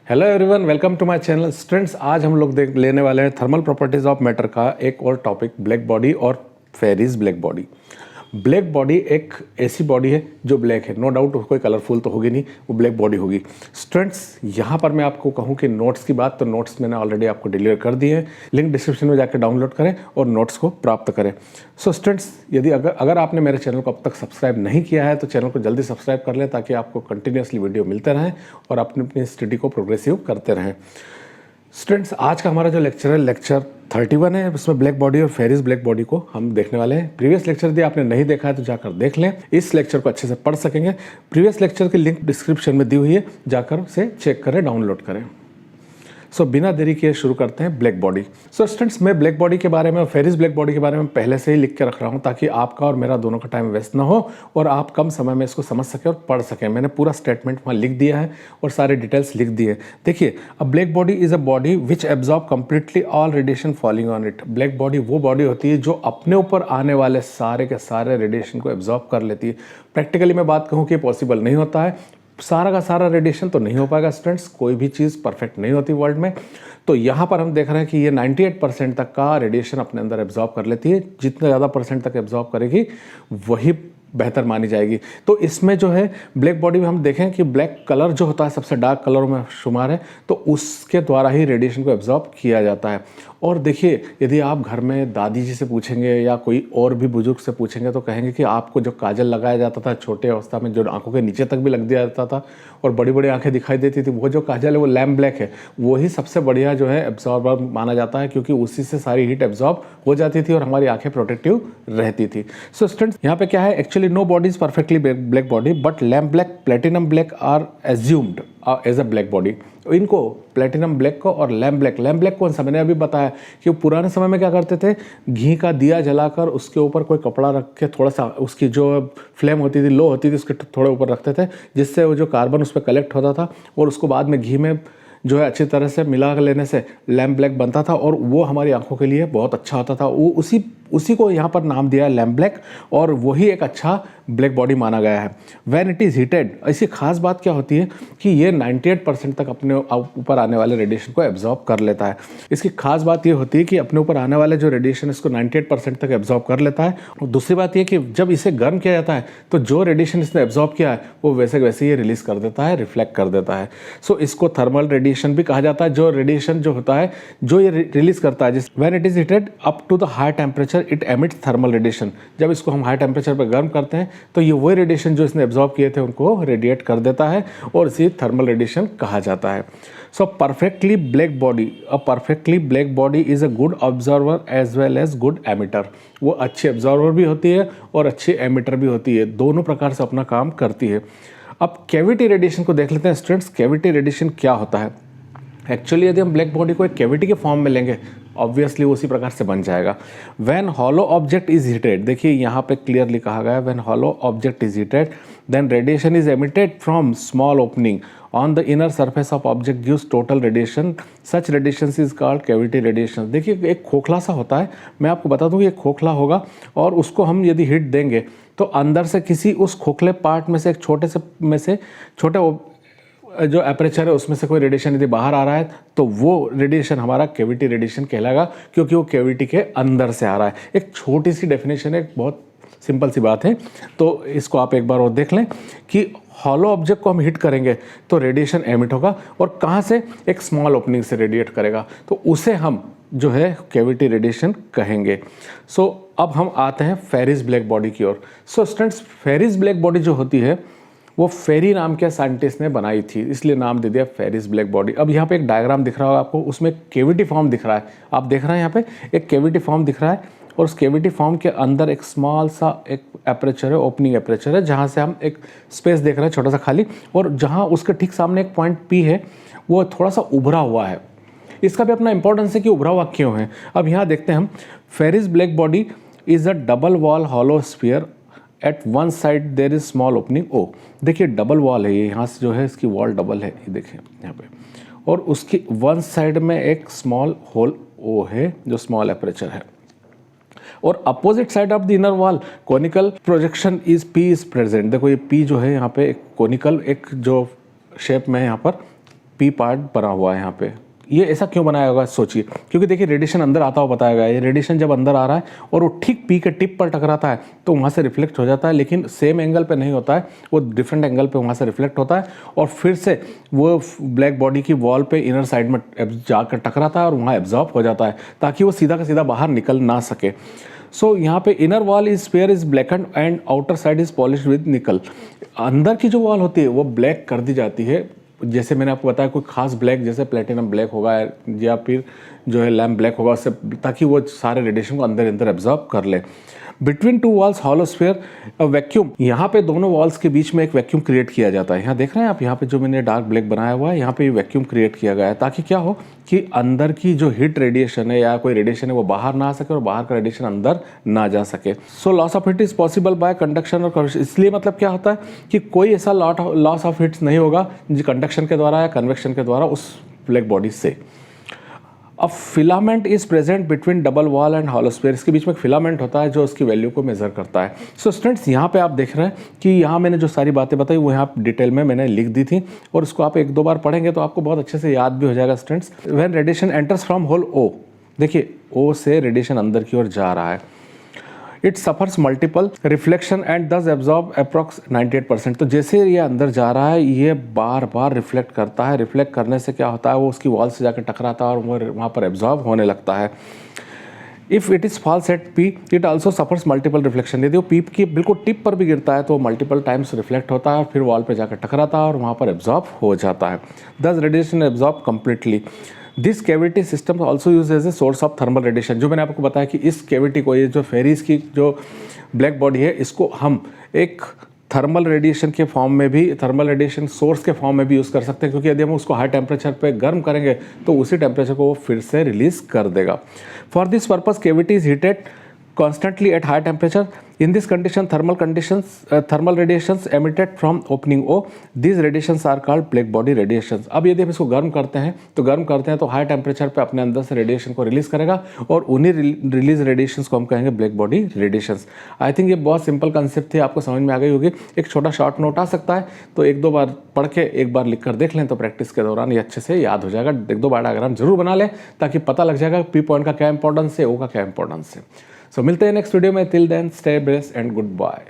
Hello everyone, welcome to my channel. Students, आज हम लोग देख लेने वाले हैं थर्मल प्रॉपर्टीज ऑफ मैटर का एक और टॉपिक, ब्लैक बॉडी और Ferry's black body. Black body एक ऐसी बॉडी है जो ब्लैक है, नो डाउट कोई कलरफुल तो होगी नहीं, वो ब्लैक बॉडी होगी। स्टूडेंट्स, यहाँ पर मैं आपको कहूँ कि नोट्स की बात, तो नोट्स मैंने ऑलरेडी आपको डिलीवर कर दिए हैं। लिंक डिस्क्रिप्शन में जाकर डाउनलोड करें और नोट्स को प्राप्त करें। सो स्टूडेंट्स, यदि अगर आपने मेरे चैनल को अब तक सब्सक्राइब नहीं किया है तो चैनल को जल्दी सब्सक्राइब कर लें, ताकि आपको कंटिन्यूसली वीडियो मिलते रहें और अपनी स्टडी को प्रोग्रेसिव करते रहें। स्टूडेंट्स, आज का हमारा जो लेक्चर है, लेक्चर 31 है। उसमें ब्लैक बॉडी और फेरिस ब्लैक बॉडी को हम देखने वाले हैं। प्रीवियस लेक्चर यदि आपने नहीं देखा है तो जाकर देख लें, इस लेक्चर को अच्छे से पढ़ सकेंगे। प्रीवियस लेक्चर की लिंक डिस्क्रिप्शन में दी हुई है, जाकर से चेक करें, डाउनलोड करें। सो बिना देरी किए शुरू करते हैं ब्लैक बॉडी। सो स्टूडेंट्स, मैं ब्लैक बॉडी के बारे में और फेरिस ब्लैक बॉडी के बारे में पहले से ही लिख के रख रहा हूँ, ताकि आपका और मेरा दोनों का टाइम वेस्ट ना हो और आप कम समय में इसको समझ सकें और पढ़ सकें। मैंने पूरा स्टेटमेंट वहाँ लिख दिया है और सारे डिटेल्स लिख दिए। देखिए, अ black body is a body which absorb completely all radiation falling on it. Black body वो बॉडी होती है जो अपने ऊपर आने वाले सारे के सारे रेडिएशन को एब्जॉर्ब कर लेती है। प्रैक्टिकली मैं बात कहूँ कि पॉसिबल नहीं होता है, सारा का सारा रेडिएशन तो नहीं हो पाएगा स्टूडेंट्स, कोई भी चीज़ परफेक्ट नहीं होती वर्ल्ड में। तो यहाँ पर हम देख रहे हैं कि ये 98% तक का रेडिएशन अपने अंदर एब्जॉर्ब कर लेती है। जितना ज़्यादा परसेंट तक एब्जॉर्ब करेगी वही बेहतर मानी जाएगी। तो इसमें जो है ब्लैक बॉडी में हम देखें कि ब्लैक कलर जो होता है सबसे डार्क कलरों में शुमार है, तो उसके द्वारा ही रेडिएशन को एब्जॉर्ब किया जाता है। और देखिए, यदि आप घर में दादी जी से पूछेंगे या कोई और भी बुजुर्ग से पूछेंगे तो कहेंगे कि आपको जो काजल लगाया जाता था छोटे अवस्था में, जो आंखों के नीचे तक भी लग दिया जाता था और बड़ी बड़ी आंखें दिखाई देती थी, वो जो काजल है वो लैम्प ब्लैक है। वही सबसे बढ़िया जो है एब्जॉर्बर माना जाता है, क्योंकि उसी से सारी हीट एब्जॉर्ब हो जाती थी और हमारी आंखें प्रोटेक्टिव रहती थी। सो स्टूडेंट्स, यहाँ पे क्या है, actually no body is perfectly black body, but lamp black, platinum black are assumed as a black body. इनको, प्लेटिनम ब्लैक को और लैम्प ब्लैक कौन सा, मैंने अभी बताया कि पुराने समय में क्या करते थे, घी का दिया जलाकर उसके ऊपर कोई कपड़ा रख के थोड़ा सा उसकी जो फ्लेम होती थी, लो होती थी, उसके थोड़े ऊपर रखते थे, जिससे वो जो कार्बन उस पर कलेक्ट होता था और उसको बाद में घी में जो है अच्छी तरह से मिला लेने से लैम्प ब्लैक बनता था और वो हमारी आंखों के लिए बहुत अच्छा होता था। वो उसी को यहाँ पर नाम दिया है लैम्प ब्लैक, और वही एक अच्छा ब्लैक बॉडी माना गया है। व्हेन इट इज़ हीटेड, ऐसी खास बात क्या होती है कि ये 98% तक अपने ऊपर आने वाले रेडिएशन को एब्जॉर्ब कर लेता है। इसकी खास बात ये होती है कि अपने ऊपर आने वाले जो रेडिएशन इसको 98% तक एब्जॉर्ब कर लेता है। और दूसरी बात ये कि जब इसे गर्म किया जाता है तो जो रेडिएशन इसने एब्जॉर्ब किया है वो वैसे वैसे ये रिलीज कर देता है, रिफ्लेक्ट कर देता है। सो इसको थर्मल रेडिएशन भी कहा जाता है। जो रेडिएशन जो होता है जो ये रिलीज करता है, when it is heated up to the high temperature it emits thermal radiation. जब इसको हम हाई टेम्परेचर पर गर्म करते हैं तो ये वही रेडिएशन जो इसने एब्जॉर्ब किए थे उनको रेडिएट कर देता है और इसे थर्मल रेडिएशन कहा जाता है। So perfectly black body, a perfectly black body is a good observer as well as good emitter. वो अच्छी ऑब्जर्वर भी होती है और अच्छी एमिटर भी होती है, दोनों प्रकार से अपना काम करती है। अब कैविटी रेडिएशन को देख लेते हैं स्टूडेंट्स। कैविटी रेडिएशन क्या होता है? एक्चुअली यदि हम ब्लैक बॉडी को एक कैविटी के फॉर्म में लेंगे, ऑब्वियसली उसी प्रकार से बन जाएगा। When hollow object is heated, देखिए यहाँ पे क्लियरली कहा गया है, when hollow object is heated then radiation is emitted from small opening on the inner surface of object gives total radiation, such radiation is called cavity radiation. देखिए, एक खोखला सा होता है, मैं आपको बता दूं ये खोखला होगा और उसको हम यदि हीट देंगे तो अंदर से किसी उस खोखले पार्ट में से एक छोटे जो एपरेचर है उसमें से कोई रेडिएशन यदि बाहर आ रहा है तो वो रेडिएशन हमारा कैविटी रेडिएशन कहलाएगा, क्योंकि वो कैविटी के अंदर से आ रहा है। एक छोटी सी डेफिनेशन है, एक बहुत सिंपल सी बात है, तो इसको आप एक बार और देख लें कि हॉलो ऑब्जेक्ट को हम हिट करेंगे तो रेडिएशन एमिट होगा और कहाँ से, एक स्मॉल ओपनिंग से रेडिएट करेगा, तो उसे हम जो है कैविटी रेडिएशन कहेंगे। सो अब हम आते हैं फेरिस ब्लैक बॉडी की ओर। So students, Ferry's black body जो होती है वो फेरी नाम के साइंटिस्ट ने बनाई थी, इसलिए नाम दे दिया फेरिस ब्लैक बॉडी। अब यहाँ पे एक डायग्राम दिख रहा होगा आपको, उसमें कैविटी फॉर्म दिख रहा है, आप देख रहे हैं यहाँ पे एक कैविटी फॉर्म दिख रहा है और उस कैविटी फॉर्म के अंदर एक स्मॉल सा एक एपरेचर है, ओपनिंग एपरेचर है, जहाँ से हम एक स्पेस देख रहे हैं छोटा सा खाली, और जहाँ उसके ठीक सामने एक पॉइंट पी है वो थोड़ा सा उभरा हुआ है। इसका भी अपना इंपॉर्टेंस है कि उभरा हुआ क्यों है। अब यहाँ देखते हैं हम, Ferry's black body is a double wall hollow sphere at one side there is small opening O. देखिए डबल वॉल है ये, यहाँ से जो है इसकी वॉल डबल है, ये देखिए यहाँ पे, और उसकी वन साइड में एक स्मॉल होल ओ है जो स्मॉल एपरेचर है, और opposite side of the inner wall conical projection is P is present. देखो ये पी जो है यहाँ पे एक कोनिकल एक जो शेप में यहाँ पर पी पार्ट बना हुआ है यहाँ पे। ये ऐसा क्यों बनाया होगा सोचिए, क्योंकि देखिए रेडिएशन अंदर आता हुआ बताया गया है। ये रेडिएशन जब अंदर आ रहा है और वो ठीक पी के टिप पर टकराता है तो वहाँ से रिफ्लेक्ट हो जाता है, लेकिन सेम एंगल पे नहीं होता है, वो डिफरेंट एंगल पे वहाँ से रिफ्लेक्ट होता है और फिर से वो ब्लैक बॉडी की वॉल पे इनर साइड में जाकर टकराता है और वहाँ एब्जॉर्ब हो जाता है ताकि वो सीधा का सीधा बाहर निकल ना सके। सो यहाँ पे inner wall is sphere is blacken and outer side is polished with निकल। अंदर की जो वॉल होती है वो ब्लैक कर दी जाती है, जैसे मैंने आपको बताया कोई खास ब्लैक जैसे प्लेटिनम ब्लैक होगा या फिर जो है लैम्प ब्लैक होगा उससे, ताकि वो सारे रेडिएशन को अंदर एब्जॉर्ब कर ले। Between two walls hollow sphere vacuum, यहाँ पे दोनों वॉल्स के बीच में एक वैक्यूम क्रिएट किया जाता है। यहाँ देख रहे हैं आप, यहाँ पे जो मैंने डार्क ब्लैक बनाया हुआ है यहाँ पे वैक्यूम क्रिएट किया गया है ताकि क्या हो कि अंदर की जो हीट रेडिएशन है या कोई रेडिएशन है वो बाहर ना आ सके और बाहर का रेडिएशन अंदर ना जा सके। So loss of heat is possible by conduction और कन्वेक्शन। इसलिए मतलब क्या होता है कि कोई ऐसा लॉस ऑफ हीट्स नहीं होगा कंडक्शन के द्वारा या कन्वेक्शन के द्वारा उस ब्लैक बॉडी से। अब filament is present between double wall and hollow sphere, इसके बीच में एक फिलामेंट होता है जो उसकी वैल्यू को मेजर करता है। सो स्टूडेंट्स यहाँ पे आप देख रहे हैं कि यहाँ मैंने जो सारी बातें बताई वो यहाँ डिटेल में मैंने लिख दी थी और उसको आप एक दो बार पढ़ेंगे तो आपको बहुत अच्छे से याद भी हो जाएगा। Students, when radiation enters from hole O, देखिए ओ से रेडिएशन अंदर की ओर जा रहा है, it suffers multiple reflection and दस एब्जॉर्ब अप्रॉक्स 98%। तो जैसे ये अंदर जा रहा है ये बार बार रिफ्लेक्ट करता है, रिफ्लेक्ट करने से क्या होता है वो उसकी वॉल से जाकर टकराता है और वो वहाँ पर एब्जॉर्ब होने लगता है। If it is falls at P it also suffers multiple reflection. यदि वो पीप की बिल्कुल टिप पर भी गिरता है तो मल्टीपल टाइम्स रिफ्लेक्ट होता है और फिर वॉल पे जाकर टकराता है और वहाँ पर एब्जॉर्ब हो जाता है। Thus radiation absorb completely. This cavity system also use as a source of thermal radiation. जो मैंने आपको बताया कि इस कैविटी को, ये जो फेरीज की जो ब्लैक बॉडी है, इसको हम एक थर्मल रेडिएशन के फॉर्म में भी, थर्मल रेडिएशन सोर्स के फॉर्म में भी यूज़ कर सकते हैं, क्योंकि यदि हम उसको हाई टेम्परेचर पे गर्म करेंगे तो उसी टेम्परेचर को वो फिर से रिलीज कर देगा। For this purpose cavity is heated constantly at high temperature. In this condition, thermal radiations emitted from opening O, these radiations are called black body radiations. अब यदि हम इसको गर्म करते हैं तो हाई टेम्परेचर पे अपने अंदर से रेडिएशन को रिलीज करेगा और उन्हीं रिलीज रेडिएशंस को हम कहेंगे black body radiations. I think ये बहुत सिंपल कंसेप्ट थी, आपको समझ में आ गई होगी। एक छोटा शॉर्ट नोट आ सकता है तो एक दो बार पढ़ के एक बार लिख कर देख लें तो प्रैक्टिस के दौरान ये अच्छे से याद हो जाएगा। एक दो बार डायग्राम जरूर बना लें ताकि पता लग जाएगा पी पॉइंट का क्या इंपॉर्टेंस है, ओ का क्या इंपॉर्टेंस है। सो मिलते हैं नेक्स्ट वीडियो में। Till then stay blessed and good bye.